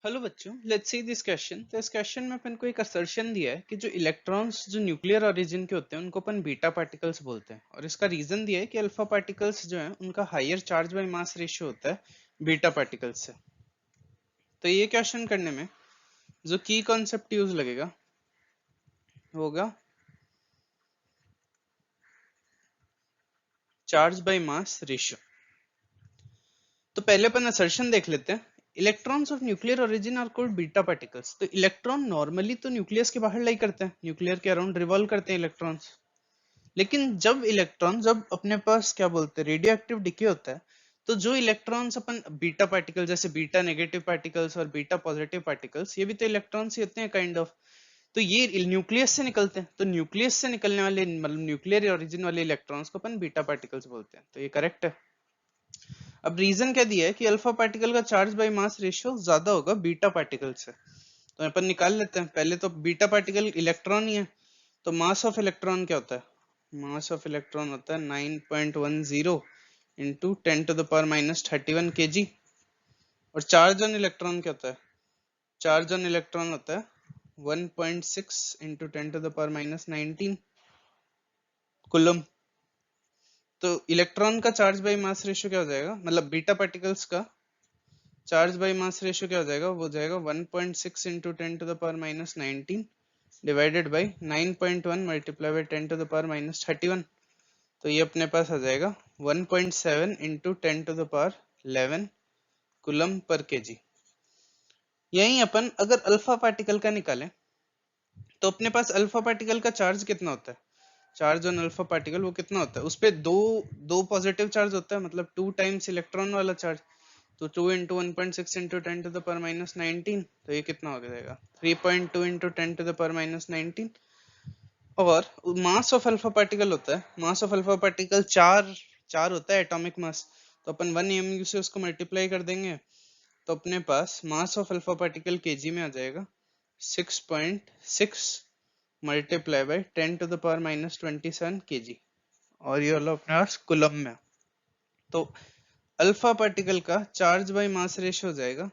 Hello बच्चों, let's see this question. तो इस क्वेश्चन में अपन को एक असर्शन दिया है कि जो इलेक्ट्रॉन्स जो न्यूक्लियर ओरिजिन के होते हैं उनको अपन बीटा पार्टिकल्स बोलते हैं, और इसका रीजन दिया है कि अल्फा पार्टिकल्स जो हैं उनका higher charge by mass ratio होता है बीटा पार्टिकल्स से। तो ये क्वेश्चन करने में जो की कॉन्सेप्ट यूज लगेगा होगा चार्ज बाय मास रेशियो। तो पहले अपन असर्शन देख लेते हैं। Electrons of nuclear origin are called beta particles. तो इलेक्ट्रॉन नॉर्मली तो न्यूक्लियस के बाहर लाई करते हैं, न्यूक्लियर के अराउंड रिवॉल्व करते हैं इलेक्ट्रॉन्स। लेकिन जब इलेक्ट्रॉन जब अपने पास क्या बोलते हैं रेडियो एक्टिव डिके होता है, तो जो इलेक्ट्रॉन्स अपन बीटा पार्टिकल जैसे बीटा नेगेटिव पार्टिकल्स और बीटा पॉजिटिव पार्टिकल्स, ये भी तो इलेक्ट्रॉन्स ही होते हैं काइंड ऑफ। तो ये न्यूक्लियस से निकलते हैं, तो न्यूक्लियस से निकलने वाले मतलब न्यूक्लियर ओरिजिन वाले इलेक्ट्रॉन्स को अपन बीटा पार्टिकल्स बोलते हैं। तो ये करेक्ट है। अब रीजन क्या दिया है कि अल्फा पार्टिकल का चार्ज बाय मास रेशियो ज्यादा होगा बीटा पार्टिकल से। तो अपन निकाल लेते हैं। पहले तो बीटा पार्टिकल इलेक्ट्रॉन ही है, तो मास ऑफ इलेक्ट्रॉन क्या होता है? मास ऑफ इलेक्ट्रॉन होता है 9.10 इंटू 10⁻31 kg। और चार्ज ऑन इलेक्ट्रॉन क्या होता है? चार्ज ऑन इलेक्ट्रॉन होता है 1.6 इंटू 10⁻19 कूलम। तो इलेक्ट्रॉन का चार्ज बाय मास रेशियो क्या हो जाएगा, मतलब बीटा पार्टिकल्स का चार्ज बाय मास रेशियो क्या हो जाएगा? वो जाएगा 1.6 into 10⁻19 divided by 9.1 multiply by 10⁻31। तो ये अपने पास आ जाएगा 1.7 इंटू 10⁻11 कूलम पर केजी। यही अपन अगर अल्फा पार्टिकल का निकालें तो अपने पास अल्फा पार्टिकल का चार्ज कितना होता है? चार्ज ऑन अल्फा पार्टिकल वो कितना होता है? उस पे दो पॉजिटिव चार्ज होता है, मतलब 2 टाइम्स इलेक्ट्रॉन वाला चार्ज। तो 2 इंटू 1.6 इंटू 10⁻19, तो ये कितना हो जाएगा? 3.2 इंटू 10⁻19। और मास ऑफ अल्फा पार्टिकल होता है, मास ऑफ अल्फा पार्टिकल चार होता है एटॉमिक मास। तो अपन 1 mu से उसको मल्टीप्लाई कर देंगे, तो अपने पास mass of alpha particle kg में आ जाएगा 6.6 मल्टीप्लाई बाय 10⁻⁻27 kg। और ये वाला अपने पास कूलम में। तो अल्फा पार्टिकल का चार्ज बाय मास रेशियो हो जाएगा,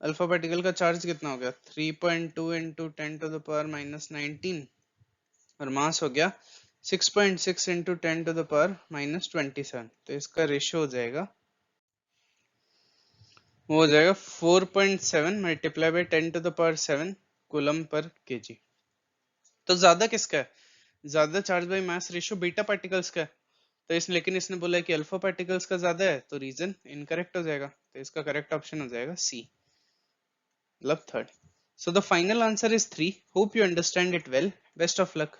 अल्फा पार्टिकल का चार्ज कितना हो गया? 3.2 इंटू 10⁻⁻19 और मास हो गया 6.6 इंटू 10⁻⁻27। तो इसका रेशियो हो जाएगा, वो हो जाएगा 4.7 multiply by 10⁻7 coulomb per KG. तो ज्यादा किसका है? ज्यादा charge by mass ratio beta particles का है। तो लेकिन इसने बोला है कि अल्फा पार्टिकल्स का ज्यादा है, तो रीजन इनकरेक्ट हो जाएगा। तो इसका करेक्ट ऑप्शन हो जाएगा सी, मतलब third. So the final answer is 3. Hope you understand it well. Best of luck.